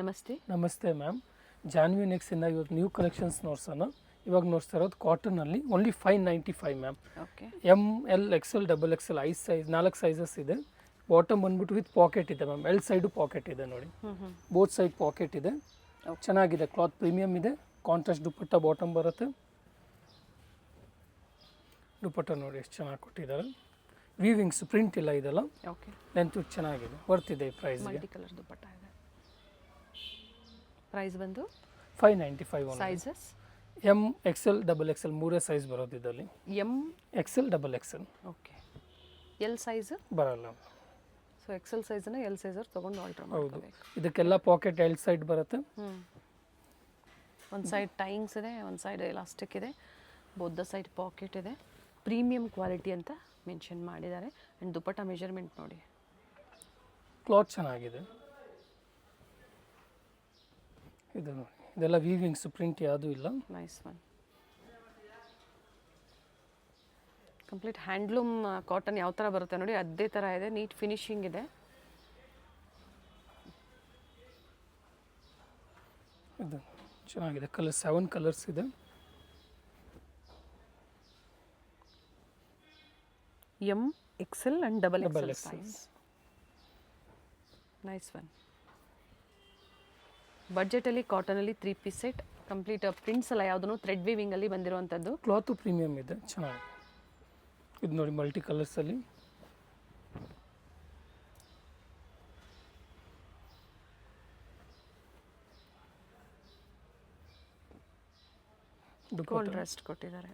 ನಮಸ್ತೆ. ನಮಸ್ತೆ ಮ್ಯಾಮ್. ಜಾನ್ವಿ ನೆಕ್ಸಿಂದ ಇವತ್ತು ನ್ಯೂ ಕಲೆಕ್ಷನ್ಸ್ ನೋಡ್ಸೋಣ. ಇವಾಗ ನೋಡ್ತಾ ಇರೋದು ಕಾಟನಲ್ಲಿ only 595 ma'am. Okay. M L XL double XL 5 size 4 sizes ಇದೆ. ಬಾಟಮ್ ಬಂದ್ಬಿಟ್ಟು ವಿತ್ ಪಾಕೆಟ್ ಇದೆ ಮ್ಯಾಮ್. ಎಲ್ ಸೈಡು ಪಾಕೆಟ್ ಇದೆ ನೋಡಿ, ಬೋತ್ ಸೈಡ್ ಪಾಕೆಟ್ ಇದೆ. ಚೆನ್ನಾಗಿದೆ, ಕ್ಲಾತ್ ಪ್ರೀಮಿಯಮ್ ಇದೆ. ಕಾಂಟ್ರಾಸ್ಟ್ ದುಪ್ಪಟ್ಟ ಬಾಟಮ್ ಬರುತ್ತೆ. ದುಪ್ಪಟ್ಟ ನೋಡಿ ಎಷ್ಟು ಚೆನ್ನಾಗಿ ಕೊಟ್ಟಿದ್ದಾರೆ. ವೀವಿಂಗ್ಸ್ ಪ್ರಿಂಟ್ ಇಲ್ಲ ಇದೆಲ್ಲ. ಓಕೆ. ಲೆಂತ್ ಚೆನ್ನಾಗಿದೆ, ವರ್ತಿದೆ ಈ ಪ್ರೈಸ್ಗೆ. ಮಲ್ಟಿ ಕಲರ್ ದುಪ್ಪಟ್ಟ ಇದೆ. ಪ್ರೈಸ್ ಬಂದು 595 sizes M Excel double Excel ಮೂರೇ ಸೈಜ್ ಬರೋದು ಇದರಲ್ಲಿ. M Excel double Excel. Okay. L size ಬರಲ್ಲ. ಸೊ ಎಕ್ಸೆಲ್ ಸೈಜನ್ನ ಎಲ್ ಸೈಜರ್ ತೊಗೊಂಡು ಆಲ್ಟರ್ ಹೌದು, ಮಾಡ್ಕೋಬೇಕು. ಇದಕ್ಕೆಲ್ಲ ಪಾಕೆಟ್ ಎಲ್ ಸೈಡ್ ಬರುತ್ತೆ. ಒಂದು ಸೈಡ್ ಟೈಂಗ್ಸ್ ಇದೆ, ಒಂದು ಸೈಡ್ ಎಲಾಸ್ಟಿಕ್ ಇದೆ, ಬೋತ್ ಸೈಡ್ ಪಾಕೆಟ್ ಇದೆ. ಪ್ರೀಮಿಯಂ ಕ್ವಾಲಿಟಿ ಅಂತ ಮೆನ್ಷನ್ ಮಾಡಿದ್ದಾರೆ. ಆ್ಯಂಡ್ ದುಪ್ಪಟ್ಟ ಮೆಜರ್ಮೆಂಟ್ ನೋಡಿ, ಕ್ಲಾತ್ ಚೆನ್ನಾಗಿದೆ. ಇದು ನೋಡಿ, ಇದೆಲ್ಲ ವೀವಿಂಗ್ಸ್ ಪ್ರಿಂಟ್ ಯಾವುದೂ ಇಲ್ಲ. Nice one. Complete handloom cotton ಯಾವ ಥರ ಬರುತ್ತೆ ನೋಡಿ ಅದೇ ಥರ ಇದೆ. ನೀಟ್ ಫಿನಿಶಿಂಗ್ ಇದೆ. ಇದು ಚೆನ್ನಾಗಿದೆ. ಕಲರ್ 7 ಕಲರ್ಸ್ ಇದೆ. M XL and double double XL XL. Size. Nice one. ಬಡ್ಜೆಟಲ್ಲಿ ಕಾಟನಲ್ಲಿ 3 ಪೀಸ್ ಸೆಟ್. ಕಂಪ್ಲೀಟ್ ಪ್ರಿಂಟ್ಸ್ ಎಲ್ಲ ಯಾವುದೂ ಥ್ರೆಡ್ ವೀವಿಂಗಲ್ಲಿ ಬಂದಿರುವಂಥದ್ದು. ಕ್ಲಾತು ಪ್ರೀಮಿಯಮ್ ಇದೆ, ಚೆನ್ನಾಗಿದೆ. ಇದು ನೋಡಿ ಮಲ್ಟಿ ಕಲರ್ಸಲ್ಲಿ. ಕಾಂಟ್ರಾಸ್ಟ್ ಕೊಟ್ಟಿದ್ದಾರೆ.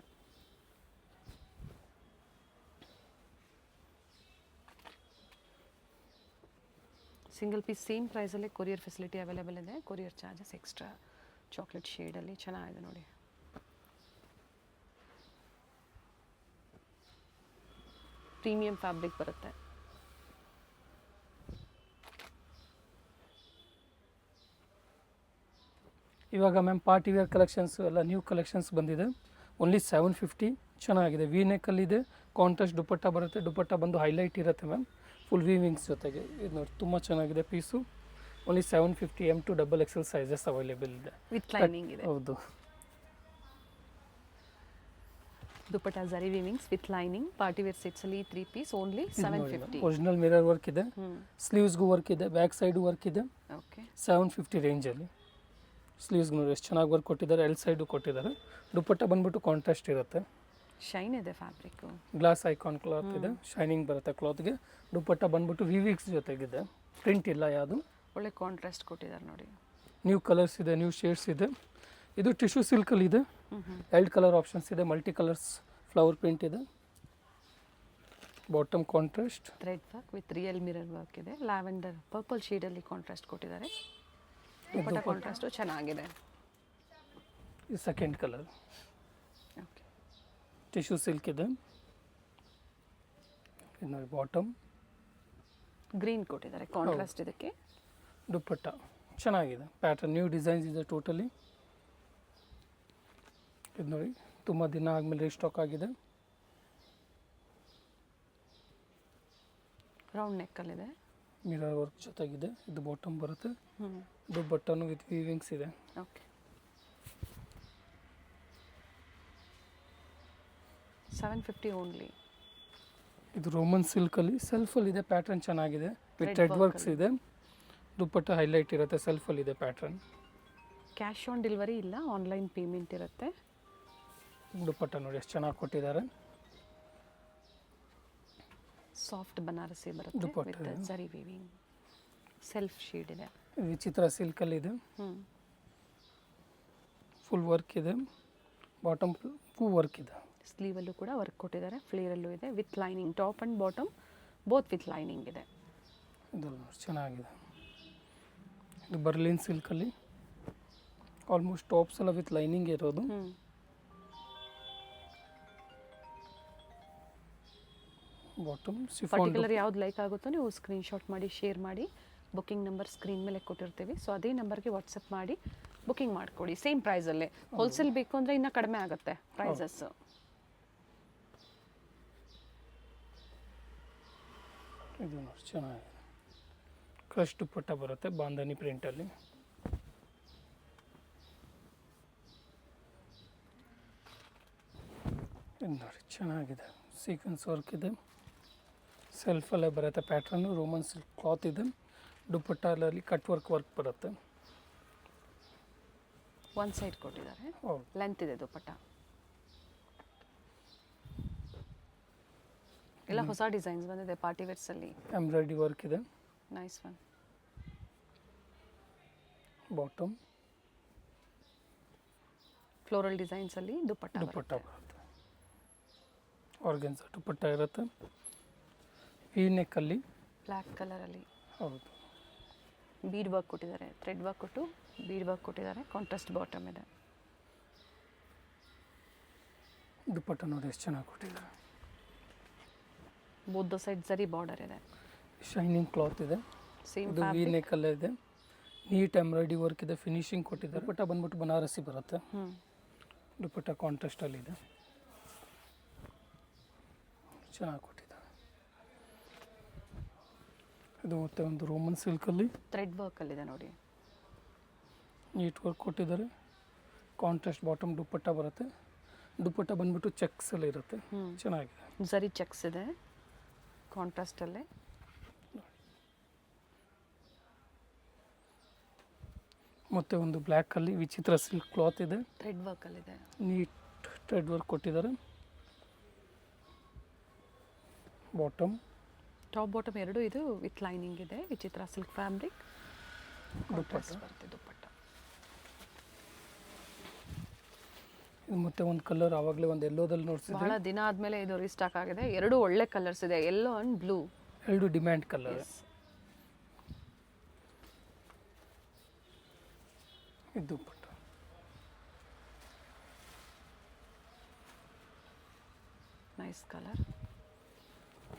ಸಿಂಗಲ್ ಪೀಸ್ ಸೇಮ್ ಪ್ರೈಸಲ್ಲಿ ಕೊರಿಯರ್ ಫೆಸಿಲಿಟಿ ಅವೈಲೇಬಲ್ ಇದೆ. Courier charges extra. ಚಾಕ್ಲೇಟ್ ಶೇಡಲ್ಲಿ ಚೆನ್ನಾಗಿದೆ ನೋಡಿ. ಪ್ರೀಮಿಯಂ ಫ್ಯಾಬ್ರಿಕ್ ಬರುತ್ತೆ. ಇವಾಗ ಮ್ಯಾಮ್ ಪಾರ್ಟಿ ವೇರ್ ಕಲೆಕ್ಷನ್ಸ್ ಎಲ್ಲ ನ್ಯೂ ಕಲೆಕ್ಷನ್ಸ್ ಬಂದಿದೆ. ಓನ್ಲಿ 750. ಚೆನ್ನಾಗಿದೆ. ವಿ ನೆಕ್ಕಲ್ಲಿದೆ. ಕಾಂಟ್ರಾಸ್ಟ್ ದುಪ್ಪಟ್ಟ ಬರುತ್ತೆ. ದುಪ್ಪಟ್ಟ ಬಂದು ಹೈಲೈಟ್ ಇರುತ್ತೆ ಮ್ಯಾಮ್, ಫುಲ್ ವೀವಿಂಗ್ಸ್ ಜೊತೆಗೆ. ಇದು ನೋಡಿ ತುಂಬ ಚೆನ್ನಾಗಿದೆ piece. Only 750. M to double XL sizes available ಇದೆ. ವಿತ್ ಲೈನಿಂಗ್ ಇದೆ. ಹೌದು. Dupatta zari weavings with lining. Party wear ಸೆಟ್ಸಲ್ಲಿ 3 piece only 750. Original mirror work ಇದೆ, ಸ್ಲೀವ್ಸ್ಗೂ ವರ್ಕ್ ಇದೆ, ಬ್ಯಾಕ್ ಸೈಡು ವರ್ಕ್ ಇದೆ. ಓಕೆ. 750 ರೇಂಜಲ್ಲಿ. ಸ್ಲೀವ್ಸ್ಗೂ ನೋಡಿ ಎಷ್ಟು ಚೆನ್ನಾಗಿ ವರ್ಕ್ ಕೊಟ್ಟಿದ್ದಾರೆ. ಎಲ್ ಸೈಡು ಕೊಟ್ಟಿದ್ದಾರೆ. ದುಪ್ಪಟ್ಟ ಬಂದ್ಬಿಟ್ಟು ಕಾಂಟ್ರಾಸ್ಟ್ ಇರುತ್ತೆ. ಶೈನ್ ಇದೆ ಫ್ಯಾಬ್ರಿಕ್ಕು. ಗ್ಲಾಸ್ ಐಕಾನ್ ಕ್ಲಾತ್ ಇದೆ, ಶೈನಿಂಗ್ ಬರುತ್ತೆ ಕ್ಲಾತ್ಗೆ. ದುಪ್ಪಟ್ಟ ಬಂದ್ಬಿಟ್ಟು ವಿವಿಕ್ಸ್ ಜೊತೆಗಿದೆ, ಪ್ರಿಂಟ್ ಇಲ್ಲ ಯಾವುದು. ಒಳ್ಳೆ ಕಾಂಟ್ರಾಸ್ಟ್ ಕೊಟ್ಟಿದ್ದಾರೆ ನೋಡಿ. ನ್ಯೂ ಕಲರ್ಸ್ ಇದೆ, ನ್ಯೂ ಶೇಡ್ಸ್ ಇದೆ. ಇದು ಟಿಶ್ಯೂ ಸಿಲ್ಕಲ್ಲಿ ಇದೆ. 2 ಕಲರ್ ಆಪ್ಷನ್ಸ್ ಇದೆ. ಮಲ್ಟಿ ಕಲರ್ಸ್ ಫ್ಲವರ್ ಪ್ರಿಂಟ್ ಇದೆ. Bottom contrast thread work with real mirror work ಇದೆ. ಲ್ಯಾವೆಂಡರ್ ಪರ್ಪಲ್ ಶೇಡಲ್ಲಿ ಕಾಂಟ್ರಾಸ್ಟ್ ಕೊಟ್ಟಿದ್ದಾರೆ. ದುಪ್ಪಟ್ಟ ಕಾಂಟ್ರಾಸ್ಟು ಚೆನ್ನಾಗಿದೆ. ಇದು second colour. Okay. Tissue silk ಇದೆ. ಇದು ನೋಡಿ ಬಾಟಮ್ ಗ್ರೀನ್ ಕೊಟ್ಟಿದ್ದಾರೆ ಕಾಂಟ್ರಾಸ್ಟ್ ಇದಕ್ಕೆ. ದುಪ್ಪಟ್ಟ ಚೆನ್ನಾಗಿದೆ. ಪ್ಯಾಟರ್ನ್ ನ್ಯೂ ಡಿಸೈನ್ಸ್ ಇದೆ ಟೋಟಲಿ. ಇದು ನೋಡಿ ತುಂಬ ದಿನ ಆದಮೇಲೆ ರೀಸ್ಟಾಕ್ ಆಗಿದೆ. ರೌಂಡ್ ನೆಕ್ಕಲ್ಲಿದೆ. ಮಿರರ್ ವರ್ಕ್ ಜೊತೆಗಿದೆ. ಇದು ಬಾಟಮ್ ಬರುತ್ತೆ. ದುಪ್ಪಟ್ಟನು ವಿತ್ ವೀವಿಂಗ್ಸ್ ಇದೆ. ಓಕೆ. 750 ಓನ್ಲಿ. ಇದು ರೋಮನ್ ಸಿಲ್ಕಲ್ಲಿ ಸೆಲ್ಫಲ್ಲಿ ಇದೆ. ಪ್ಯಾಟರ್ನ್ ಚೆನ್ನಾಗಿದೆ ವಿತ್ ಥ್ರೆಡ್ ವರ್ಕ್ಸ್ ಇದೆ. ದುಪ್ಪಟ್ಟ ಹೈಲೈಟ್ ಇರುತ್ತೆ. ಸೆಲ್ಫಲ್ಲಿ ಇದೆ ಪ್ಯಾಟರ್ನ್. ಕ್ಯಾಶ್ ಆನ್ ಡೆಲಿವರಿ ಇಲ್ಲ, ಆನ್ಲೈನ್ ಪೇಮೆಂಟ್ ಇರುತ್ತೆ. ದುಪ್ಪಟ್ಟ ನೋಡಿ ಎಷ್ಟು ಚೆನ್ನಾಗಿ ಕೊಟ್ಟಿದ್ದಾರೆ. ಸಾಫ್ಟ್ ಬನಾರಸಿ ಬರುತ್ತೆ ದುಪ್ಪಟ್ಟ ವಿತ್ ಜರಿ ವೀವಿಂಗ್. ಸೆಲ್ಫ್ ಶೇಡ್ ಇದೆ. ವಿಚಿತ್ರ ಸಿಲ್ಕಲ್ಲಿ ಇದೆ. ಫುಲ್ ವರ್ಕ್ ಇದೆ. ಬಾಟಮ್ ಫುಲ್ ವರ್ಕ್ ಇದೆ. ಸ್ಲೀವಲ್ಲೂ ಕೂಡ ವರ್ಕ್ ಕೊಟ್ಟಿದ್ದಾರೆ. ಫ್ಲೇರಲ್ಲೂ ಇದೆ with lining. Top and bottom both with lining ಇದೆ. ಇದು ಚೆನ್ನಾಗಿದೆ. ಇದು ಬರ್ಲಿನ್ ಸಿಲ್ಕಲ್ಲಿ ಆಲ್ಮೋಸ್ಟ್ ಟಾಪ್ಸ್ ಎಲ್ಲ ವಿತ್ ಲೈನಿಂಗ್ ಇರೋದು. Bottom chiffon. ಪರ್ಟಿಕ್ಯುಲರ್ ಯಾವ್ದು ಲೈಕ್ ಆಗುತ್ತೋ ನೀವು ಸ್ಕ್ರೀನ್ಶಾಟ್ ಮಾಡಿ ಶೇರ್ ಮಾಡಿ. ಬುಕ್ಕಿಂಗ್ ನಂಬರ್ ಸ್ಕ್ರೀನ್ ಮೇಲೆ ಕೊಟ್ಟಿರ್ತೀವಿ. ಸೊ ಅದೇ ನಂಬರ್ಗೆ ವಾಟ್ಸಪ್ ಮಾಡಿ ಬುಕ್ಕಿಂಗ್ ಮಾಡಿಕೊಡಿ. ಸೇಮ್ ಪ್ರೈಸಲ್ಲೇ. ಹೋಲ್ಸೇಲ್ ಬೇಕು ಅಂದರೆ ಇನ್ನೂ ಕಡಿಮೆ ಆಗುತ್ತೆ ಪ್ರೈಸಸ್. ಇದು ನೋಡಿ ಚೆನ್ನಾಗಿದೆ. ಕ್ರಶ್ ದುಪ್ಪಟ್ಟ ಬರುತ್ತೆ ಬಾಂಧನಿ ಪ್ರಿಂಟಲ್ಲಿ. ಇದು ನೋಡಿ ಚೆನ್ನಾಗಿದೆ, ಸೀಕ್ವೆನ್ಸ್ ವರ್ಕ್ ಇದೆ, ಸೆಲ್ಫಲ್ಲೇ ಬರುತ್ತೆ ಪ್ಯಾಟ್ರನ್ನು, ರೋಮನ್ ಸಿಲ್ಕ್ ಕ್ಲಾತ್ ಇದೆ, ದುಪ್ಪಟ್ಟಲ್ಲಿ ಕಟ್ ವರ್ಕ್ ಬರುತ್ತೆ. ಒನ್ ಸೈಡ್ ಕೊಟ್ಟಿದ್ದಾರೆ, ಹೌದು, ಲೆಂತ್ ಇದೆ ದುಪ್ಪಟ್ಟ. ಎಲ್ಲ ಹೊಸ ಡಿಸೈನ್ಸ್ ಬಂದಿದೆ ಪಾರ್ಟಿ ವೇರ್ಸಲ್ಲಿ. ಎಂಬ್ರಾಯ್ಡ್ರಿ ವರ್ಕ್ ಇದೆ, ನೈಸ್ ಒನ್. ಬಾಟಮ್ ಫ್ಲೋರಲ್ ಡಿಸೈನ್ಸಲ್ಲಿ ದುಪ್ಪಟ್ಟ ದುಪ್ಪಟ್ಟ ಬರುತ್ತೆ. ಬರುತ್ತೆ, ಆರ್ಗೆನ್ಸ ದುಪ್ಪಟ್ಟ ಇರುತ್ತೆ, ವಿ ನೆಕ್ಕಲ್ಲಿ. ಬ್ಲ್ಯಾಕ್ ಕಲರಲ್ಲಿ ಹೌದು, ಬೀಡ್ ವರ್ಕ್ ಕೊಟ್ಟಿದ್ದಾರೆ, ಥ್ರೆಡ್ ವರ್ಕ್ ಕೊಟ್ಟು ಬೀಡ್ ವರ್ಕ್ ಕೊಟ್ಟಿದ್ದಾರೆ, ಕಾಂಟ್ರಾಸ್ಟ್ ಬಾಟಮ್ ಇದೆ. ದುಪ್ಪಟ್ಟ ನೋಡಿ ಎಷ್ಟು ಚೆನ್ನಾಗಿ ಕೊಟ್ಟಿದ್ದಾರೆ. ಬೋತ್ ದ ಸೈಡ್ ಜರಿ ಬಾರ್ಡರ್ ಇದೆ, ಶೈನಿಂಗ್ ಕ್ಲಾತ್ ಇದೆ, ಸೇಮ್ ಇದು ವಿ ನೆಕ್ಕಲ್ಲೇ ಇದೆ, ನೀಟ್ ಎಂಬ್ರಾಯ್ಡ್ರಿ ವರ್ಕ್ ಇದೆ, ಫಿನಿಶಿಂಗ್ ಕೊಟ್ಟಿದ್ದಾರೆ. ದುಪ್ಪಟ್ಟ ಬಂದ್ಬಿಟ್ಟು ಬನಾರಸಿ ಬರುತ್ತೆ, ದುಪ್ಪಟ್ಟ ಕಾಂಟ್ರಾಸ್ಟಲ್ಲಿ ಇದೆ, ಚೆನ್ನಾಗಿ ಕೊಟ್ಟಿದ್ದಾರೆ. ಇದು ಮತ್ತೆ ಒಂದು ರೋಮನ್ ಸಿಲ್ಕಲ್ಲಿ ಥ್ರೆಡ್ ವರ್ಕಲ್ಲಿದೆ ನೋಡಿ, ನೀಟ್ ವರ್ಕ್ ಕೊಟ್ಟಿದ್ದಾರೆ, ಕಾಂಟ್ರಾಸ್ಟ್ ಬಾಟಮ್ ದುಪ್ಪಟ್ಟ ಬರುತ್ತೆ, ದುಪ್ಪಟ್ಟ ಬಂದ್ಬಿಟ್ಟು ಚೆಕ್ಸಲ್ಲಿ ಇರುತ್ತೆ, ಚೆನ್ನಾಗಿದೆ. ಜರಿ ಚೆಕ್ಸ್ ಇದೆ ಕಾಂಟ್ರಾಸ್ಟಲ್ಲೇ. ಮತ್ತು ಒಂದು ಬ್ಲ್ಯಾಕಲ್ಲಿ ವಿಚಿತ್ರ ಸಿಲ್ಕ್ ಕ್ಲಾತ್ ಇದೆ, ಥ್ರೆಡ್ ವರ್ಕಲ್ಲಿದೆ, ನೀಟ್ ಥ್ರೆಡ್ ವರ್ಕ್ ಕೊಟ್ಟಿದ್ದಾರೆ. ಬಾಟಮ್ ಟಾಪ್ ಬಾಟಮ್ ಎರಡು ಇದು ವಿತ್ ಲೈನಿಂಗ್ ಇದೆ, ವಿಚಿತ್ರ ಸಿಲ್ಕ್ ಫ್ಯಾಬ್ರಿಕ್, ಕಾಂಟ್ರಾಸ್ಟ್ ಬರುತ್ತೆ ದುಪ್ಪಟ್ಟ. ಇದು ಮತ್ತೆ ಒಂದು ಕಲರ್ ಆವಾಗಲೇ ಒಂದು ಎಲ್ಲೋದಲ್ಲಿ ನೋಡ್ಸಿದ್ರೆ, ಬಹಳ ದಿನ ಆದಮೇಲೆ ಇದು ರೀಸ್ಟಾಕ್ ಆಗಿದೆ. ಎರಡು ಒಳ್ಳೆ ಕಲರ್ಸ್ ಇದೆ, ಯೆಲ್ಲೋ ಅಂಡ್ ಬ್ಲೂ. ಎರಡು ಡಿಮ್ಯಾಂಡ್ ಕಲರ್. ಇದು ದುಪ್ಪಟ್ಟ, ನೈಸ್ ಕಲರ್.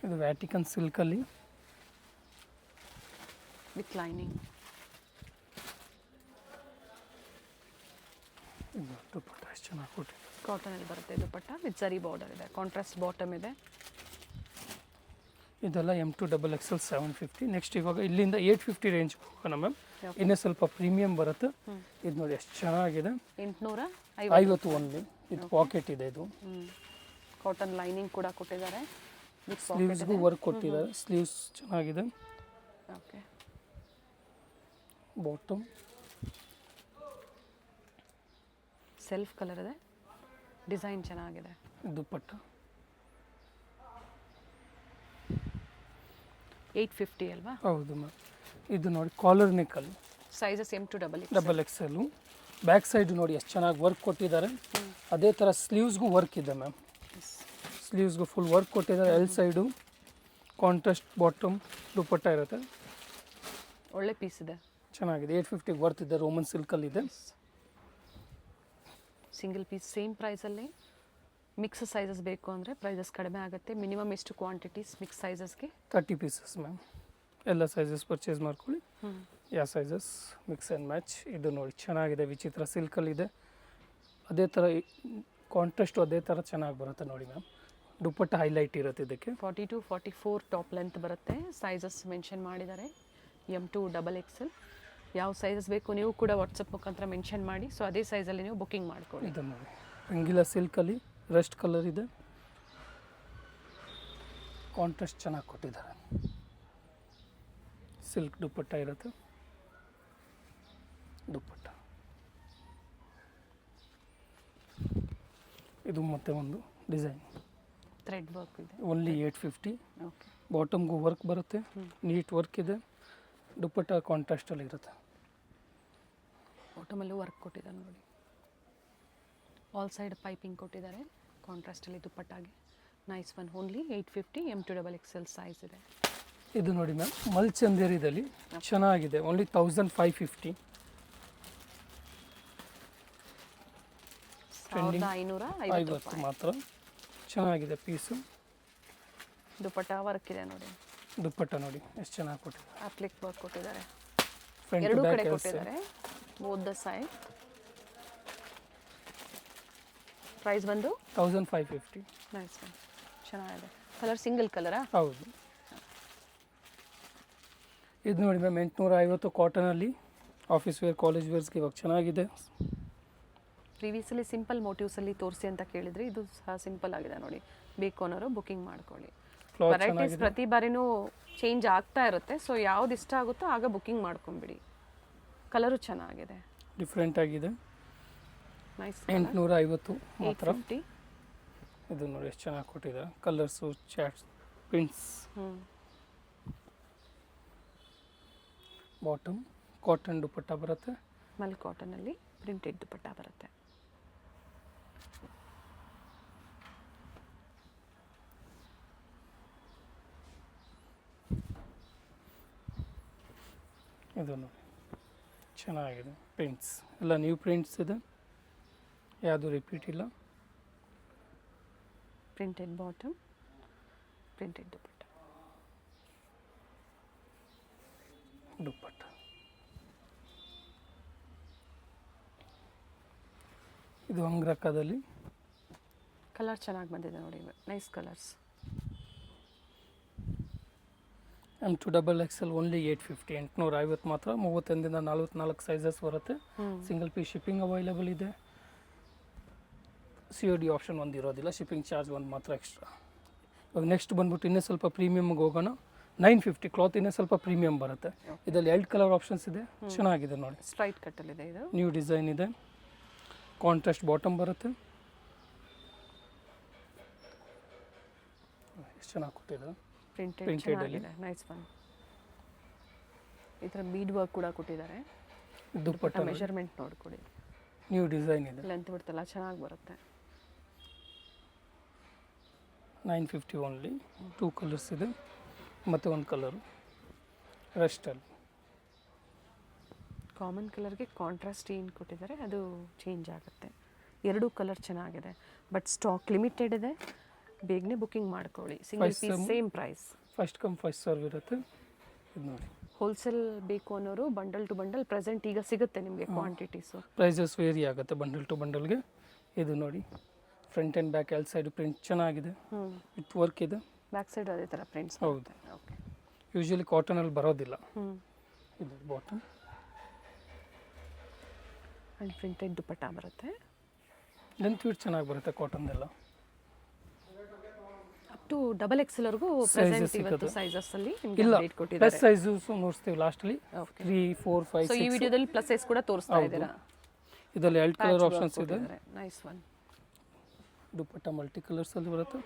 ಇದು ವ್ಯಾಟಿಕನ್ ಸಿಲ್ಕಲ್ಲಿ ವಿತ್ ಲೈನಿಂಗ್. ಇದು ದುಪ್ಪಟ್ಟ ಎಷ್ಟು ಚೆನ್ನಾಗಿ ಕೊಟ್ಟಿದೆ. ಕಾಟನಲ್ಲಿ ಬರುತ್ತೆ ದುಪ್ಪಟ್ಟ ವಿತ್ ಜರಿ ಬಾರ್ಡರ್ ಇದೆ, ಕಾಂಟ್ರಾಸ್ಟ್ ಬಾಟಮ್ ಇದೆ. ಇದೆಲ್ಲ M2XXL 750. ನೆಕ್ಸ್ಟ್ ಇವಾಗ ಇಲ್ಲಿಂದ 850 ರೇಂಜ್ ಹೋಗೋಣ ಮ್ಯಾಮ್. ಇನ್ನೂ ಸ್ವಲ್ಪ ಪ್ರೀಮಿಯಂ ಬರುತ್ತೆ. ಇದು ನೋಡಿ ಎಷ್ಟು ಚೆನ್ನಾಗಿದೆ, 850 ಓನ್ಲಿ. ಇದು ಪಾಕೆಟ್ ಇದೆ, ಇದು ಕಾಟನ್ ಲೈನಿಂಗ್ ಕೂಡ ಕೊಟ್ಟಿದ್ದಾರೆ, ಸ್ಲೀವ್ಸ್ಗೂ ವರ್ಕ್ ಕೊಟ್ಟಿದ್ದಾರೆ, ಸ್ಲೀವ್ಸ್ ಚೆನ್ನಾಗಿದೆ. ಓಕೆ, ಬಾಟಮ್ ಸೆಲ್ಫ್ ಕಲರ್ ಇದೆ, ಡಿಸೈನ್ ಚೆನ್ನಾಗಿದೆ. ದುಪ್ಪಟ್ಟ 850 ಅಲ್ವಾ? ಹೌದು ಮ್ಯಾಮ್. ಇದು ನೋಡಿ ಕಾಲರ್ ನೆಕ್ಕಲ್ಲಿ sizes M2XX. XXL. Back side ನೋಡಿ ಎಷ್ಟು ಚೆನ್ನಾಗಿ ವರ್ಕ್ ಕೊಟ್ಟಿದ್ದಾರೆ. ಅದೇ ಥರ ಸ್ಲೀವ್ಸ್ಗೂ ವರ್ಕ್ ಇದೆ ಮ್ಯಾಮ್, ಸ್ಲೀವ್ಸ್ಗೂ ಫುಲ್ ವರ್ಕ್ ಕೊಟ್ಟಿದ್ದಾರೆ. ಎಲ್ ಸೈಡು ಕಾಂಟ್ರಾಸ್ಟ್ ಬಾಟಮ್ ದುಪ್ಪಟ್ಟ ಇರುತ್ತೆ, ಒಳ್ಳೆ ಪೀಸ್ ಇದೆ, ಚೆನ್ನಾಗಿದೆ. 850 ವರ್ತ್ ಇದೆ, ರೋಮನ್ ಸಿಲ್ಕಲ್ಲಿದೆ. ಸಿಂಗಲ್ ಪೀಸ್ ಸೇಮ್ ಪ್ರೈಸಲ್ಲಿ. ಮಿಕ್ಸ್ ಸೈಜಸ್ ಬೇಕು ಅಂದರೆ ಪ್ರೈಸಸ್ ಕಡಿಮೆ ಆಗುತ್ತೆ. ಮಿನಿಮಮ್ ಎಷ್ಟು ಕ್ವಾಂಟಿಟೀಸ್ ಮಿಕ್ಸ್ ಸೈಜಸ್ಗೆ? 30 pieces ma'am. ಎಲ್ಲ ಸೈಜಸ್ ಪರ್ಚೇಸ್ ಮಾಡ್ಕೊಳ್ಳಿ, ಯಾವ ಸೈಜಸ್ ಮಿಕ್ಸ್ ಆ್ಯಂಡ್ ಮ್ಯಾಚ್. ಇದು ನೋಡಿ ಚೆನ್ನಾಗಿದೆ, ವಿಚಿತ್ರ ಸಿಲ್ಕಲ್ಲಿದೆ. ಅದೇ ಥರ ಕಾಂಟ್ರಾಸ್ಟು ಅದೇ ಥರ ಚೆನ್ನಾಗಿ ಬರುತ್ತೆ ನೋಡಿ ಮ್ಯಾಮ್. ದುಪ್ಪಟ್ಟ ಹೈಲೈಟ್ ಇರುತ್ತೆ ಇದಕ್ಕೆ. 40 to 44 ಟಾಪ್ ಲೆಂತ್ ಬರುತ್ತೆ. ಸೈಜಸ್ ಮೆನ್ಷನ್ ಮಾಡಿದ್ದಾರೆ, M2XXL. ಯಾವ ಸೈಜಸ್ ಬೇಕು ನೀವು ಕೂಡ ವಾಟ್ಸಪ್ ಮುಖಾಂತರ ಮೆನ್ಷನ್ ಮಾಡಿ, ಸೊ ಅದೇ ಸೈಜಲ್ಲಿ ನೀವು ಬುಕ್ಕಿಂಗ್ ಮಾಡ್ಕೊಳ್ಳಿ. ಇದು ನೋಡಿ ರಂಗಿಲ ಸಿಲ್ಕಲ್ಲಿ ರಸ್ಟ್ ಕಲರ್ ಇದೆ, ಕಾಂಟ್ರಾಸ್ಟ್ ಚೆನ್ನಾಗಿ ಕೊಟ್ಟಿದ್ದಾರೆ. ಸಿಲ್ಕ್ ದುಪ್ಪಟ್ಟ ಇರುತ್ತೆ, ದುಪ್ಪಟ್ಟ. ಇದು ಮತ್ತೆ ಒಂದು ಡಿಸೈನ್, ಥ್ರೆಡ್ ವರ್ಕ್ ಇದೆ, ಓನ್ಲಿ 850. ಓಕೆ, ಬಾಟಮ್ಗೂ ವರ್ಕ್ ಬರುತ್ತೆ, ನೀಟ್ ವರ್ಕ್ ಇದೆ. ದುಪ್ಪಟ್ಟ ಕಾಂಟ್ರಾಸ್ಟಲ್ಲಿ ಇರುತ್ತೆ, ಬಾಟಮಲ್ಲೂ ವರ್ಕ್ ಕೊಟ್ಟಿದ್ದಾರೆ ನೋಡಿ. ಆಲ್ ಸೈಡ್ ಪೈಪಿಂಗ್ ಕೊಟ್ಟಿದ್ದಾರೆ ಕಾಂಟ್ರಾಸ್ಟಲ್ಲಿ ದುಪ್ಪಟ್ಟಾಗಿ. Nice one, only 850. M2XXL size ಇದೆ. ಇದು ನೋಡಿ ಮ್ಯಾಮ್ ಮಲ್ಚಂದೇರಿದಲ್ಲಿ ಚೆನ್ನಾಗಿದೆ, ಓನ್ಲಿ 1550. 1550 ಮಾತ್ರ, ಚೆನ್ನಾಗಿದೆ ಪೀಸು. ದುಪ್ಪಟ್ಟ ವರ್ಕ್ ಇದೆ ನೋಡಿ, ದುಪ್ಪಟ್ಟ ನೋಡಿ ಎಷ್ಟು ಚೆನ್ನಾಗಿ ಕೊಟ್ಟಿದ್ದಾರೆ. ಅಪ್ಲಿಕ್ ವರ್ಕ್ ಕೊಟ್ಟಿದ್ದಾರೆ, ಫ್ರಂಟ್ ಎರಡು ಟು ಕಡೆ ಬ್ಯಾಕ್ ಕೊಟ್ಟಿದ್ದಾರೆ, ಬೋತ್ ದ ಸೈಡ್. ಪ್ರೈಸ್ ಬಂದು 1550. ನೈಸ್ ಒನ್, ಚೆನ್ನಾಗಿದೆ. ಕಲರ್ ಸಿಂಗಲ್ ಕಲರಾ? ಹೌದು. ಇದು ನೋಡಿ ಮ್ಯಾಮ್ 850 ಕಾಟನಲ್ಲಿ ಆಫೀಸ್ ವೇರ್ ಕಾಲೇಜ್ ವೇರ್ಸ್ಗೆ ಇವಾಗ ಚೆನ್ನಾಗಿದೆ. ಪ್ರೀವಿಯಸಲ್ಲಿ ಸಿಂಪಲ್ ಮೋಟಿವ್ಸಲ್ಲಿ ತೋರಿಸಿ ಅಂತ ಕೇಳಿದರೆ ಇದು ಸಹ ಸಿಂಪಲ್ ಆಗಿದೆ ನೋಡಿ. ಬೇಕು ಅನ್ನೋರು ಬುಕ್ಕಿಂಗ್ ಮಾಡ್ಕೊಳ್ಳಿ. ಕ್ಲಾತ್ ವೆರೈಟೀಸ್ ಚೆನ್ನಾಗಿದೆ, ಪ್ರತಿ ಬಾರಿನೂ ಚೇಂಜ್ ಆಗ್ತಾ ಇರುತ್ತೆ. ಸೊ ಯಾವ್ದು ಇಷ್ಟ ಆಗುತ್ತೋ ಆಗ ಬುಕ್ಕಿಂಗ್ ಮಾಡ್ಕೊಂಬಿಡಿ. ಕಲರು ಚೆನ್ನಾಗಿದೆ, ಡಿಫ್ರೆಂಟ್ ಆಗಿದೆ. ನೈಸ್. 850 ಮಾತ್ರ. 850. ಇದು ನೋಡಿ ಎಷ್ಟು ಚೆನ್ನಾಗಿ ಕೊಟ್ಟಿದ್ದಾರೆ, colours, charts, prints. Bottom cotton dupatta ಬರುತ್ತೆ, ಮಲ್ ಕಾಟನಲ್ಲಿ ಪ್ರಿಂಟೆಡ್ ದುಪಟ್ಟ ಬರುತ್ತೆ. ಇದು ನೋಡಿ ಚೆನ್ನಾಗಿದೆ. ಪ್ರಿಂಟ್ಸ್ ಎಲ್ಲ ನ್ಯೂ ಪ್ರಿಂಟ್ಸ್ ಇದೆ, ಯಾವುದು ರಿಪೀಟ್ ಇಲ್ಲ. Printed bottom, printed dupatta. Dupatta ಇದು ಅಂಗ್ರಕದಲ್ಲಿ ಕಲರ್ ಚೆನ್ನಾಗಿ ಬಂದಿದೆ ನೋಡಿ, ನೈಸ್ ಕಲರ್ಸ್. M2XXL ಓನ್ಲಿ 850, 850 ಮಾತ್ರ. 31ರಿಂದ 44 ಸೈಜಸ್ ಬರುತ್ತೆ. ಸಿಂಗಲ್ ಪೀಸ್ ಶಿಪ್ಪಿಂಗ್ ಅವೈಲೇಬಲ್ ಇದೆ. COD ಆಪ್ಷನ್ ಒಂದು ಇರೋದಿಲ್ಲ, ಶಿಪ್ಪಿಂಗ್ ಚಾರ್ಜ್ ಒಂದು ಮಾತ್ರ ಎಕ್ಸ್ಟ್ರಾ. ಇವಾಗ ನೆಕ್ಸ್ಟ್ ಬಂದ್ಬಿಟ್ಟು ಇನ್ನೂ ಸ್ವಲ್ಪ ಪ್ರೀಮಿಯಮ್ಗೆ ಹೋಗೋಣ. 950 ಕ್ಲಾತ್ ಇನ್ನೂ ಸ್ವಲ್ಪ ಪ್ರೀಮಿಯಮ್ ಬರುತ್ತೆ. ಇದರಲ್ಲಿ 2 ಕಲರ್ ಆಪ್ಷನ್ಸ್ ಇದೆ, ಚೆನ್ನಾಗಿದೆ ನೋಡಿ. ಸ್ಟ್ರೈಟ್ ಕಟ್ಟಲ್ಲಿದೆ ಇದು, ನ್ಯೂ ಡಿಸೈನ್ ಇದೆ. ಕಾಂಟ್ರಾಸ್ಟ್ ಬಾಟಮ್ ಬರುತ್ತೆ, ಎಷ್ಟು ಚೆನ್ನಾಗಿ ಕೊಟ್ಟಿದ್ದಾರೆ. ಪ್ರಿಂಟೆಡ್ Printed ಚೆನ್ನಾಗಿದೆ, ನೈಸ್ ಒನ್. ಈ ಥರ ಬೀಡ್ ವರ್ಕ್ ಕೂಡ ಕೊಟ್ಟಿದ್ದಾರೆ. ದುಪ್ಪಟ್ಟ ಮೆಷರ್ಮೆಂಟ್ ನೋಡ್ಕೊಡಿ, ನ್ಯೂ ಡಿಸೈನ್ ಇದೆ. ಲೆಂತ್ ಬಿಡ್ತಲ್ಲ ಚೆನ್ನಾಗಿ ಬರುತ್ತೆ. 950 ಓನ್ಲಿ. 2 ಕಲರ್ಸ್ ಇದೆ ಮತ್ತು ಒಂದು ಕಲರು ರೆಸ್ಟಲ್ಲಿ. ಕಾಮನ್ ಕಲರ್ಗೆ ಕಾಂಟ್ರಾಸ್ಟ್ ಏನು ಕೊಟ್ಟಿದ್ದಾರೆ ಅದು ಚೇಂಜ್ ಆಗುತ್ತೆ. 2 ಕಲರ್ ಚೆನ್ನಾಗಿದೆ, ಬಟ್ ಸ್ಟಾಕ್ ಲಿಮಿಟೆಡ್ ಇದೆ, ಬೇಗನೆ ಬುಕ್ಕಿಂಗ್ ಮಾಡ್ಕೊಳ್ಳಿ. Single piece same price, first come first serve ಇರುತ್ತೆ. ಇದು ನೋಡಿ, ಹೋಲ್ಸೇಲ್ ಬೇಕು ಅನ್ನೋರು ಬಂಡಲ್ ಟು ಬಂಡಲ್ ಪ್ರೆಸೆಂಟ್ ಈಗ ಸಿಗುತ್ತೆ ನಿಮಗೆ ಕ್ವಾಂಟಿಟೀಸು. ಪ್ರೈಸಸ್ ವೇರಿ ಆಗುತ್ತೆ ಬಂಡಲ್ ಟು ಬಂಡಲ್ಗೆ. ಇದು ನೋಡಿ, front and back L side print ಚೆನ್ನಾಗಿದೆ, ವಿತ್ ವರ್ಕ್ ಇದೆ. ಬ್ಯಾಕ್ ಸೈಡ್ ಅದೇ ಥರ ಪ್ರಿಂಟ್ಸ್. ಹೌದು, ಓಕೆ. ಯೂಶಲಿ ಕಾಟನಲ್ಲಿ ಬರೋದಿಲ್ಲ. ಇದು ಬಾಟಮ್ ಆ್ಯಂಡ್ ಪ್ರಿಂಟೆಡ್ ದುಪಟ್ಟ ಬರುತ್ತೆ. ಲೆಂತ್ ವಿಡ್ತ್ ಚೆನ್ನಾಗಿ ಬರುತ್ತೆ ಕಾಟನ್ದೆಲ್ಲ. ಅಪ್ ಟು XXL ವರೆಗೂ ಪ್ರೆಸೆಂಟ್ ಇವತ್ತು ಸೈಜಸ್ ಅಲ್ಲಿ ನಿಮಗೆ ಇಲ್ಲ, ಅಪ್ಡೇಟ್ ಪ್ಲಸ್ ಕೊಟ್ಟಿದ್ದಾರೆ. ಸೈಜಸ್ ನೋಡ್ತೀವಿ ಲಾಸ್ಟಲ್ಲಿ. 3, 4, 5, ಸೊ ಈ 6. ವಿಡಿಯೋದಲ್ಲಿ ಪ್ಲಸ್ ಸೈಜ್ ಕೂಡ ತೋರಿಸ್ತಾ ಇದ್ದೀರಾ. ಇದರಲ್ಲಿ 2 ಕಲರ್ ಆಪ್ಷನ್ಸ್ ಇದೆ. Nice one. Dupatta multi colours ಅಲ್ಲಿ ಬರುತ್ತೆ.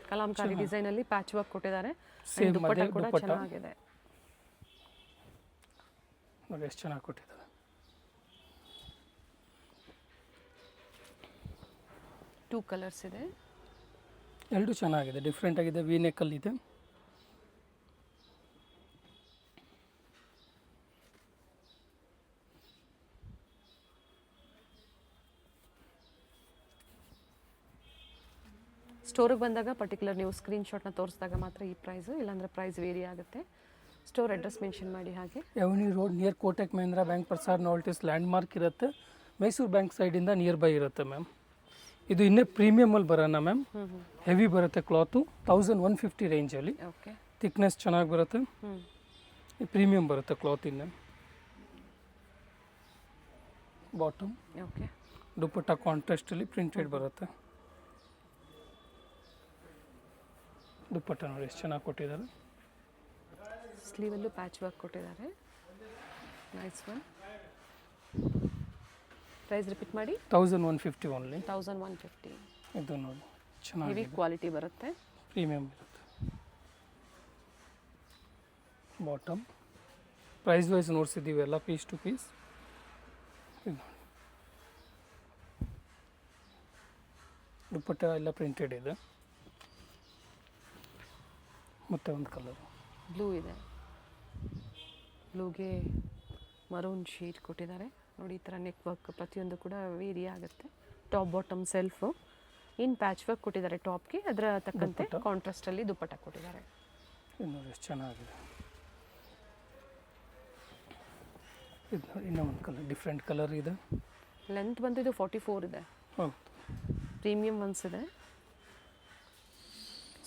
ಕಲಾಂಕಾರಿ ಡಿಸೈನ್ ಅಲ್ಲಿ ಪ್ಯಾಚ್ ವರ್ಕ್ ಕೊಟ್ಟಿದ್ದಾರೆ. ಸೇಮ್ ದುಪಟ್ಟ ಅದೇ ಕೂಡ ದುಪ್ಪಟ್ಟ ಚೆನ್ನಾಗಿದೆ. ನೋಡಿ ಎಷ್ಟು ಚೆನ್ನಾಗಿ ಕೊಟ್ಟಿದ್ದಾರೆ. 2 ಕಲರ್ಸ್ ಇದೆ. 2 ಚೆನ್ನಾಗಿದೆ, ಡಿಫ್ರೆಂಟ್ ಆಗಿದೆ. ವಿ ನೆಕ್ಕಲ್ಲಿ ಇದೆ. ಸ್ಟೋರಿಗೆ ಬಂದಾಗ ಪರ್ಟಿಕ್ಯುಲರ್ ನೀವು ಸ್ಕ್ರೀನ್ಶಾಟ್ನ ತೋರಿಸಿದಾಗ ಮಾತ್ರ ಈ ಪ್ರೈಸು, ಇಲ್ಲಾಂದರೆ ಪ್ರೈಸ್ ವೇರಿ ಆಗುತ್ತೆ. ಸ್ಟೋರ್ ಅಡ್ರೆಸ್ ಮೆನ್ಷನ್ ಮಾಡಿ. ಹಾಗೆ ಯವನಿ road near Kotak Mahindra bank, Prasad ನಾಲ್ಟಿಸ್ ಲ್ಯಾಂಡ್ ಮಾರ್ಕ್ ಇರುತ್ತೆ. ಮೈಸೂರು ಬ್ಯಾಂಕ್ ಸೈಡಿಂದ ನಿಯರ್ ಬೈ ಇರುತ್ತೆ ಮ್ಯಾಮ್. ಇದು ಇನ್ನೇ ಪ್ರೀಮಿಯಮಲ್ಲಿ ಬರೋಣ ಮ್ಯಾಮ್. ಹೆವಿ ಬರುತ್ತೆ ಕ್ಲಾತು, 1150 ರೇಂಜಲ್ಲಿ. ಓಕೆ. ಥಿಕ್ನೆಸ್ ಚೆನ್ನಾಗಿ ಬರುತ್ತೆ, ಪ್ರೀಮಿಯಮ್ ಬರುತ್ತೆ ಕ್ಲಾತ್. ಇನ್ನೇ ಬಾಟಮ್ ಓಕೆ. ದುಪ್ಪಟ್ಟ ಕಾಂಟ್ರಾಸ್ಟಲ್ಲಿ ಪ್ರಿಂಟೆಡ್ ಬರುತ್ತೆ. ದುಪ್ಪಟ್ಟ ನೋಡಿ ಎಷ್ಟು ಚೆನ್ನಾಗಿ ಕೊಟ್ಟಿದ್ದಾರೆ. ಸ್ಲೀವಲ್ಲೂ ಪ್ಯಾಚ್ ವರ್ಕ್ ಕೊಟ್ಟಿದ್ದಾರೆ. Nice one. ಪ್ರೈಸ್ ರಿಪೀಟ್ ಮಾಡಿ. 1150 ಓನ್ಲಿ. 1150. ಇದು ನೋಡಿ ಹೆವಿ ಚೆನ್ನಾಗಿ ಕ್ವಾಲಿಟಿ ಬರುತ್ತೆ, ಪ್ರೀಮಿಯಮ್ ಇರುತ್ತೆ. ಬಾಟಮ್ ಪ್ರೈಸ್ ವೈಸ್ ನೋಡ್ಸಿದ್ದೀವಿ ಎಲ್ಲ ಪೀಸ್ ಟು ಪೀಸ್. ಇದು ನೋಡಿ, ದುಪ್ಪಟ್ಟ ಎಲ್ಲ ಪ್ರಿಂಟೆಡ್ ಇದೆ. ಮತ್ತು ಒಂದು ಕಲರ್ ಬ್ಲೂ ಇದೆ. ಬ್ಲೂಗೆ ಮರೂನ್ ಶೇಡ್ ಕೊಟ್ಟಿದ್ದಾರೆ ನೋಡಿ. ಈ ಥರ ನೆಕ್ ವರ್ಕ್ ಪ್ರತಿಯೊಂದು ಕೂಡ ವೇರಿ ಆಗುತ್ತೆ. ಟಾಪ್ ಬಾಟಮ್ ಸೆಲ್ಫು ಏನು ಪ್ಯಾಚ್ ವರ್ಕ್ ಕೊಟ್ಟಿದ್ದಾರೆ ಟಾಪ್ಗೆ, ಅದರ ತಕ್ಕಂತೆ ಕಾಂಟ್ರಾಸ್ಟಲ್ಲಿ ದುಪ್ಪಟ್ಟ ಕೊಟ್ಟಿದ್ದಾರೆ. ಇದು ನೋಡಿ ಎಷ್ಟು ಚೆನ್ನಾಗಿದೆ. ಇದು ಇನ್ನೂ ಒಂದು ಕಲರ್, ಡಿಫ್ರೆಂಟ್ ಕಲರ್ ಇದೆ. ಲೆಂತ್ ಬಂದು ಇದು 44 ಇದೆ. ಹೌದು, ಪ್ರೀಮಿಯಮ್ ಒನ್ಸ್ ಇದೆ.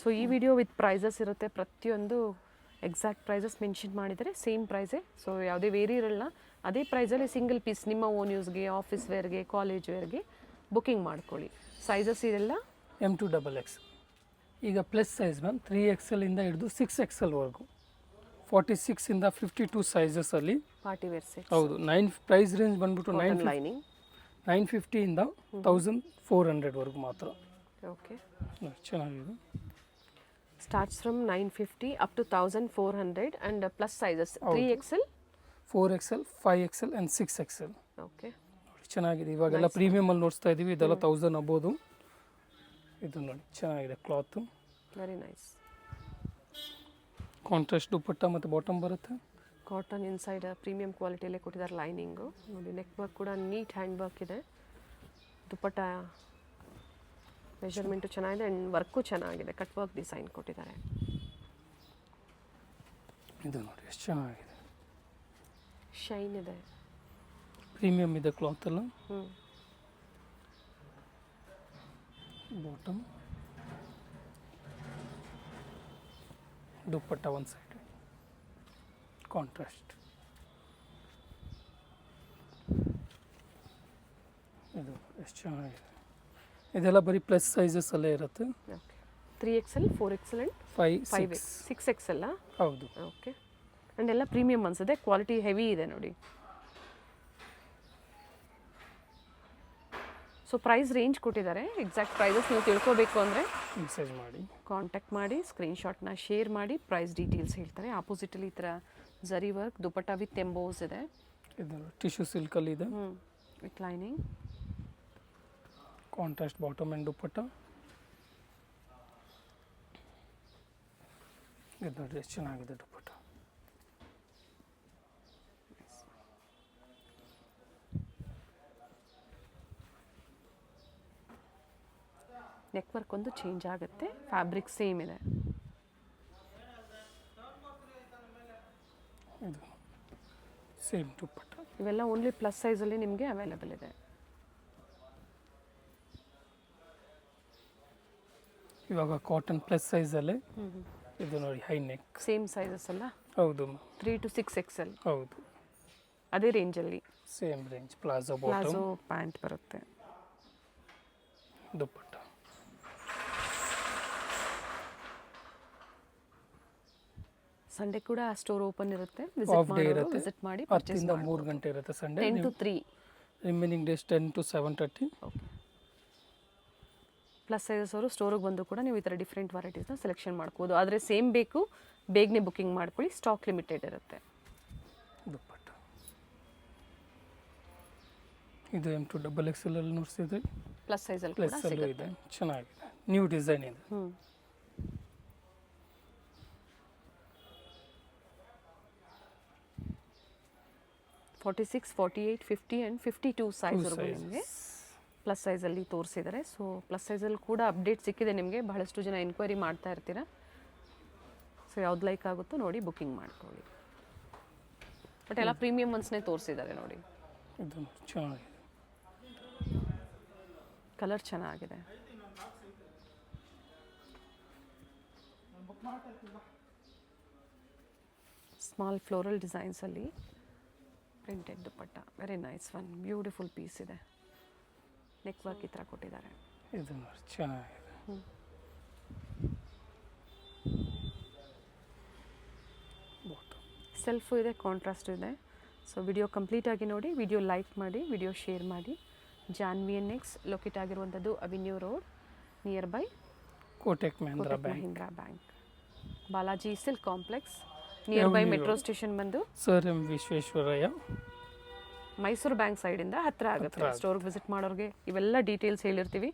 ಸೊ ಈ ವಿಡಿಯೋ ವಿತ್ ಪ್ರೈಸಸ್ ಇರುತ್ತೆ. ಪ್ರತಿಯೊಂದು ಎಕ್ಸಾಕ್ಟ್ ಪ್ರೈಸಸ್ ಮೆನ್ಷನ್ ಮಾಡಿದರೆ ಸೇಮ್ ಪ್ರೈಸೇ, ಸೊ ಯಾವುದೇ ವೇರಿ ಇರಲ್ಲ. ಅದೇ ಪ್ರೈಸಲ್ಲಿ ಸಿಂಗಲ್ ಪೀಸ್ ನಿಮ್ಮ ಓನ್ ಯೂಸ್ಗೆ, ಆಫೀಸ್ ವೇರ್ಗೆ, ಕಾಲೇಜ್ ವೇರ್ಗೆ ಬುಕ್ಕಿಂಗ್ ಮಾಡ್ಕೊಳ್ಳಿ. ಸೈಜಸ್ ಇದೆಲ್ಲ M2XX. ಈಗ ಪ್ಲಸ್ ಸೈಜ್ ಮ್ಯಾಮ್ 3XL ಇಂದ ಹಿಡಿದು 6XL ವರೆಗೂ 46 ಇಂದ 52 ಸೈಜಸಲ್ಲಿ ಪಾರ್ಟಿ ವೇರ್ ಸೆಟ್. ಹೌದು. ಪ್ರೈಸ್ ರೇಂಜ್ ಬಂದ್ಬಿಟ್ಟು ಲೈನಿಂಗ್ 950 ಇಂದ 1400 ವರೆಗೂ ಮಾತ್ರ. ಓಕೆ, ಚೆನ್ನಾಗಿದೆ. Starts from 950 up to 1400 and plus sizes 3XL, 4XL, 5XL and 6XL. Okay, ಚೆನ್ನಾಗಿದೆ. ಇವಾಗೆಲ್ಲ ಪ್ರೀಮಿಯಮಲ್ಲಿ ನೋಡ್ತಾ ಇದ್ದೀವಿ, ಇದೆಲ್ಲ 1000 ಅಬೋದು. ಇದು ನೋಡಿ ಚೆನ್ನಾಗಿದೆ ಕ್ಲಾತು, ವೆರಿ ನೈಸ್. ಕಾಂಟ್ರಾಸ್ಟ್ ದುಪ್ಪಟ್ಟ ಮತ್ತು ಬಾಟಮ್ ಬರುತ್ತೆ. ಕಾಟನ್ ಇನ್ಸೈಡ್ ಪ್ರೀಮಿಯಂ ಕ್ವಾಲಿಟಿಯಲ್ಲೇ ಕೊಟ್ಟಿದ್ದಾರೆ ಲೈನಿಂಗು. ನೋಡಿ ನೆಕ್ ವರ್ಕ್ ಕೂಡ ನೀಟ್ ಹ್ಯಾಂಡ್ ವರ್ಕ್ ಇದೆ. ದುಪ್ಪಟ್ಟ ಮೆಷರ್ಮೆಂಟು ಚೆನ್ನಾಗಿದೆ ಆ್ಯಂಡ್ ವರ್ಕು ಚೆನ್ನಾಗಿದೆ. ಕಟ್ ವರ್ಕ್ ಡಿಸೈನ್ ಕೊಟ್ಟಿದ್ದಾರೆ. ಇದು ನೋಡಿ ಎಷ್ಟು ಚೆನ್ನಾಗಿದೆ, ಶೈನ್ ಇದೆ, ಪ್ರೀಮಿಯಮ್ ಇದೆ ಕ್ಲಾತೆಲ್ಲ. ಹ್ಞೂ, ಬಾಟಮ್ ದುಪ್ಪಟ್ಟ ಒಂದು ಸೈಡ್ ಕಾಂಟ್ರಾಸ್ಟ್. ಇದು ಎಷ್ಟು ಚೆನ್ನಾಗಿದೆ. ಇದೆಲ್ಲ ಬರೀ ಪ್ಲಸ್ ಸೈಜಸ್ ಅಲ್ಲೇ ಇರುತ್ತೆ. Okay, 3XL, 4XL and 5, 6XL. ಹೌದು. ಓಕೆ, ಆ್ಯಂಡ್ ಎಲ್ಲ ಪ್ರೀಮಿಯಮ್ ಅನ್ಸುತ್ತೆ, ಕ್ವಾಲಿಟಿ ಹೆವಿ ಇದೆ ನೋಡಿ. ಸೊ ಪ್ರೈಸ್ ರೇಂಜ್ ಕೊಟ್ಟಿದ್ದಾರೆ. ಎಕ್ಸಾಕ್ಟ್ ಪ್ರೈಸಸ್ ನೀವು ತಿಳ್ಕೊಬೇಕು ಅಂದರೆ ಮೆಸೇಜ್ ಮಾಡಿ, ಕಾಂಟ್ಯಾಕ್ಟ್ ಮಾಡಿ, ಸ್ಕ್ರೀನ್ಶಾಟ್ನ ಶೇರ್ ಮಾಡಿ, ಪ್ರೈಸ್ ಡೀಟೇಲ್ಸ್ ಹೇಳ್ತಾರೆ. ಆಪೋಸಿಟಲ್ಲಿ ಈ ಥರ ಜರಿ ವರ್ಕ್ ದುಪ್ಪಟ್ಟ ವಿತ್ ಎಂಬೋಸ್ ಇದೆ. ಇದು ಟಿಶ್ಯೂ ಸಿಲ್ಕಲ್ಲಿ ಇದೆ, with lining, contrast bottom and dupatta. ಇದು ನೋಡಿ ಎಷ್ಟು ಚೆನ್ನಾಗಿದೆ ದುಪ್ಪಟ್ಟ. ನೆಕ್ ವರ್ಕ್ ಒಂದು ಚೇಂಜ್ ಆಗುತ್ತೆ, ಫ್ಯಾಬ್ರಿಕ್ ಸೇಮ್ ಇದೆ. ಇದು ಸೇಮ್ ದುಪ್ಪಟ್ಟ. ಇವೆಲ್ಲ ಓನ್ಲಿ ಪ್ಲಸ್ ಸೈಜಲ್ಲಿ ನಿಮಗೆ ಅವೈಲೇಬಲ್ ಇದೆ. ಇವಾಗ ಕಾಟನ್ ಪ್ಲಸ್ ಸೈಜಲ್ಲೇ ಇದು ನೋಡಿ ಹೈ ನೆಕ್, ಸೇಮ್ ಸೈಜಸ್ ಅಲ್ಲ. ಹೌದು 3 to 6XL, ಹೌದು ಅದೇ ರೇಂಜಲ್ಲಿ. Same range. Palazzo palazzo bottom, pant ಬರುತ್ತೆ. ದುಪ್ಪಟ್ಟ. ಸಂಡೇ ಕೂಡ ಸ್ಟೋರ್ ಓಪನ್ ಇರುತ್ತೆ. ಆಫ್ ಡೇ ಇರುತ್ತೆ, ವಿಸಿಟ್ ಮಾಡಿ 10 ಇಂದ 3 ಗಂಟೆ ಇರುತ್ತೆ Sunday. 10 to 3. Remaining days 10 to 7:30. Okay, plus sizes ಅವರು ಸ್ಟೋರಿಗೆ ಬಂದು ಕೂಡ ನೀವು ಈ ಥರ ಡಿಫ್ರೆಂಟ್ ವೆರೈಟೀಸ್ನ ಸೆಲೆಕ್ಷನ್ ಮಾಡ್ಕೋಬೋದು. ಆದರೆ ಸೇಮ್ ಬೇಕು, ಬೇಗನೆ ಬುಕ್ಕಿಂಗ್ ಮಾಡ್ಕೊಳ್ಳಿ, ಸ್ಟಾಕ್ ಲಿಮಿಟೆಡ್ ಇರುತ್ತೆ. ದುಪ್ಪಟ್ಟ ಇದು M2XXL ಅಲ್ಲಿ ನೋಡ್ಸಿದ್ರೆ ಪ್ಲಸ್ ಸೈಜಲ್ಲಿ ಕೂಡ ಪ್ಲಸ್ ಅಲ್ಲೂ ಸಿಗುತ್ತೆ. ಇದೆ, ಚೆನ್ನಾಗಿದೆ. ನ್ಯೂ ಡಿಸೈನ್ ಇದೆ. 46, 48, 50 ಆ್ಯಂಡ್ 52 ಸೈಜ್ವರೆಗೂ ನಿಮಗೆ ಪ್ಲಸ್ ಸೈಜಲ್ಲಿ ತೋರಿಸಿದ್ದಾರೆ. ಸೊ ಪ್ಲಸ್ ಸೈಜಲ್ಲಿ ಕೂಡ ಅಪ್ಡೇಟ್ ಸಿಕ್ಕಿದೆ ನಿಮಗೆ. ಬಹಳಷ್ಟು ಜನ ಎನ್ಕ್ವೈರಿ ಮಾಡ್ತಾ ಇರ್ತೀರ. ಸೊ ಯಾವ್ದು ಲೈಕ್ ಆಗುತ್ತೋ ನೋಡಿ ಬುಕ್ಕಿಂಗ್ ಮಾಡ್ಕೊಳ್ಳಿ. ಬಟ್ ಎಲ್ಲ ಪ್ರೀಮಿಯಮ್ ಒನ್ಸ್ನೇ ತೋರಿಸಿದ್ದಾರೆ ನೋಡಿ. ಇದು ಚೆನ್ನಾಗಿದೆ, ಕಲರ್ ಚೆನ್ನಾಗಿದೆ. ಸ್ಮಾಲ್ ಫ್ಲೋರಲ್ ಡಿಸೈನ್ಸಲ್ಲಿ printed dupatta, very nice one, beautiful piece ಇದೆ. ನೆಕ್ ವರ್ಕ್ ಈ ಥರ ಕೊಟ್ಟಿದ್ದಾರೆ. ಇದು ನೋಡಿ ಚೆನ್ನಾಗಿದೆ. ಸೆಲ್ಫು ಇದೆ, ಕಾಂಟ್ರಾಸ್ಟ್ ಇದೆ. ಸೊ ವಿಡಿಯೋ ಕಂಪ್ಲೀಟಾಗಿ ನೋಡಿ, ವಿಡಿಯೋ ಲೈಕ್ ಮಾಡಿ, ವಿಡಿಯೋ ಶೇರ್ ಮಾಡಿ. ಜಾನ್ವಿ ನೆಕ್ಸ್ ಲೊಕೇಟ್ ಆಗಿರುವಂಥದ್ದು avenue road, near by Kotak Mahindra bank, Balaji silk complex, near by metro station ಬಂದು ಸರ್ ಎಂ ವಿಶ್ವೇಶ್ವರಯ್ಯ, ಮೈಸೂರು ಬ್ಯಾಂಕ್ ಸೈಡಿಂದ ಹತ್ತಿರ ಆಗುತ್ತೆ. ಸ್ಟೋರ್ಗೆ ವಿಸಿಟ್ ಮಾಡೋರಿಗೆ ಇವೆಲ್ಲ ಡೀಟೇಲ್ಸ್ ಹೇಳಿರ್ತೀವಿ.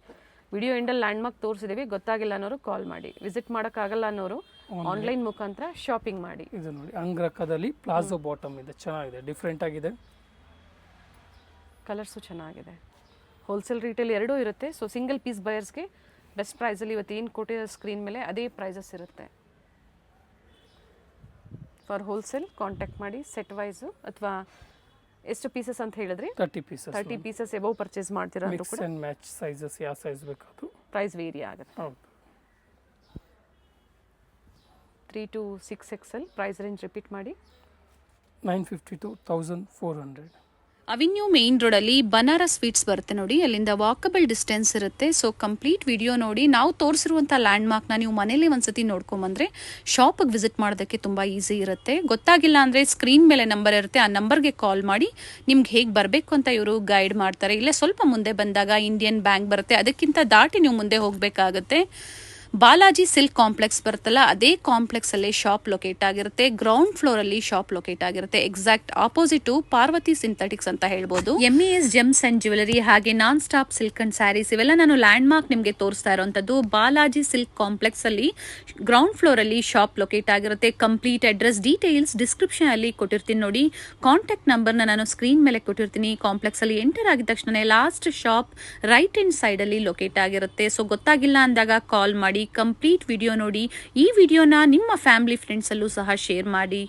ವಿಡಿಯೋ ಎಂಡಲ್ಲಿ ಲ್ಯಾಂಡ್ಮಾರ್ಕ್ ತೋರಿಸಿದ್ದೀವಿ, ಗೊತ್ತಾಗಿಲ್ಲ ಅನ್ನೋರು ಕಾಲ್ ಮಾಡಿ. ವಿಸಿಟ್ ಮಾಡೋಕ್ಕಾಗಲ್ಲ ಅನ್ನೋರು ಆನ್ಲೈನ್ ಮುಖಾಂತರ ಶಾಪಿಂಗ್ ಮಾಡಿ. ಇದು ನೋಡಿ ಅಂಗ್ರಕದಲ್ಲಿ ಪ್ಲಾಜೋ ಬಾಟಮ್ ಇದೆ, ಚೆನ್ನಾಗಿದೆ, ಡಿಫ್ರೆಂಟ್ ಆಗಿದೆ. ಕಲರ್ಸು ಚೆನ್ನಾಗಿದೆ. ಹೋಲ್ಸೇಲ್ ರೀಟೇಲ್ ಎರಡೂ ಇರುತ್ತೆ. ಸೊ ಸಿಂಗಲ್ ಪೀಸ್ ಬಯರ್ಸ್ಗೆ ಬೆಸ್ಟ್ ಪ್ರೈಸಲ್ಲಿ ಇವತ್ತು ಏನು ಕೊಟ್ಟಿರೋ ಸ್ಕ್ರೀನ್ ಮೇಲೆ ಅದೇ ಪ್ರೈಸಸ್ ಇರುತ್ತೆ. ಫಾರ್ ಹೋಲ್ಸೇಲ್ ಕಾಂಟ್ಯಾಕ್ಟ್ ಮಾಡಿ. ಸೆಟ್ ವೈಸು ಅಥವಾ ಎಷ್ಟು ಪೀಸಸ್ ಅಂತ ಹೇಳಿದ್ರಿ? 30 ಪೀಸಸ್ ಎಬವ್ ಪರ್ಚೇಸ್ ಮಾಡ್ತೀರಾ ಅಂತ ಕೂಡ ಮ್ಯಾಚ್ ಸೈಜಸ್ ಯಾವ ಸೈಜ್ ಬೇಕಾದರೂ ಪ್ರೈಸ್ ವೇರಿ ಆಗುತ್ತೆ. ಹೌದು. 3 to 6XL price range repeat ಮಾಡಿ. 950 to 1400. ಅವಿನ್ಯೂ ಮೇನ್ ರೋಡಲ್ಲಿ ಬನಾರಸ್ ಸ್ವೀಟ್ಸ್ ಬರುತ್ತೆ ನೋಡಿ, ಅಲ್ಲಿಂದ ವಾಕಬಲ್ ಡಿಸ್ಟೆನ್ಸ್ ಇರುತ್ತೆ. ಸೊ ಕಂಪ್ಲೀಟ್ ವಿಡಿಯೋ ನೋಡಿ. ನಾವು ತೋರಿಸಿರುವಂಥ ಲ್ಯಾಂಡ್ ಮಾರ್ಕ್ನ ನೀವು ಮನೇಲಿ ಒಂದ್ಸತಿ ನೋಡ್ಕೊಂಬಂದ್ರೆ ಶಾಪಿಗೆ ವಿಸಿಟ್ ಮಾಡೋದಕ್ಕೆ ತುಂಬ ಈಸಿ ಇರುತ್ತೆ. ಗೊತ್ತಾಗಿಲ್ಲ ಅಂದರೆ ಸ್ಕ್ರೀನ್ ಮೇಲೆ ನಂಬರ್ ಇರುತ್ತೆ, ಆ ನಂಬರ್ಗೆ ಕಾಲ್ ಮಾಡಿ ನಿಮ್ಗೆ ಹೇಗೆ ಬರಬೇಕು ಅಂತ ಇವರು ಗೈಡ್ ಮಾಡ್ತಾರೆ. ಇಲ್ಲೇ ಸ್ವಲ್ಪ ಮುಂದೆ ಬಂದಾಗ ಇಂಡಿಯನ್ ಬ್ಯಾಂಕ್ ಬರುತ್ತೆ, ಅದಕ್ಕಿಂತ ದಾಟಿ ನೀವು ಮುಂದೆ ಹೋಗಬೇಕಾಗುತ್ತೆ. ಬಾಲಾಜಿ ಸಿಲ್ಕ್ ಕಾಂಪ್ಲೆಕ್ಸ್ ಬರುತ್ತಲ್ಲ, ಅದೇ ಕಾಂಪ್ಲೆಕ್ಸ್ ಅಲ್ಲಿ ಶಾಪ್ ಲೊಕೇಟ್ ಆಗಿರುತ್ತೆ. ಗ್ರೌಂಡ್ ಫ್ಲೋರ್ ಅಲ್ಲಿ ಶಾಪ್ ಲೊಕೇಟ್ ಆಗಿರುತ್ತೆ. ಎಕ್ಸಾಕ್ಟ್ ಆಪೋಸಿಟ್ ಪಾರ್ವತಿ ಸಿಂಥೆಟಿಕ್ಸ್ ಅಂತ ಹೇಳ್ಬೋದು. MES ಜೆಮ್ಸ್ ಅಂಡ್ ಜ್ಯುವೆಲರಿ ಹಾಗೆ non stop silk and saris ಇವೆಲ್ಲ ನಾನು ಲ್ಯಾಂಡ್ ಮಾರ್ಕ್ ನಿಮಗೆ ತೋರಿಸ್ತಾ ಇರುವಂತದ್ದು. ಬಾಲಾಜಿ ಸಿಲ್ಕ್ ಕಾಂಪ್ಲೆಕ್ಸ್ ಅಲ್ಲಿ ಗ್ರೌಂಡ್ ಫ್ಲೋರ್ ಅಲ್ಲಿ ಶಾಪ್ ಲೊಕೇಟ್ ಆಗಿರುತ್ತೆ. ಕಂಪ್ಲೀಟ್ ಅಡ್ರೆಸ್ ಡೀಟೇಲ್ಸ್ ಡಿಸ್ಕ್ರಿಪ್ಷನ್ ಅಲ್ಲಿ ಕೊಟ್ಟಿರ್ತೀನಿ ನೋಡಿ. ಕಾಂಟ್ಯಾಕ್ಟ್ ನಂಬರ್ನ ನಾನು ಸ್ಕ್ರೀನ್ ಮೇಲೆ ಕೊಟ್ಟಿರ್ತೀನಿ. ಕಾಂಪ್ಲೆಕ್ಸ್ ಅಲ್ಲಿ ಎಂಟರ್ ಆಗಿದ ತಕ್ಷಣ last shop right hand side ಅಲ್ಲಿ ಲೊಕೇಟ್ ಆಗಿರುತ್ತೆ. ಸೊ ಗೊತ್ತಾಗಿಲ್ಲ ಅಂದಾಗ ಕಾಲ್ ಮಾಡಿ, ಕಂಪ್ಲೀಟ್ ವಿಡಿಯೋ ನೋಡಿ. ಈ ವಿಡಿಯೋನ ನಿಮ್ಮ ಫ್ಯಾಮಿಲಿ ಫ್ರೆಂಡ್ಸ್ ಅಲ್ಲೂ ಸಹ ಶೇರ್ ಮಾಡಿ.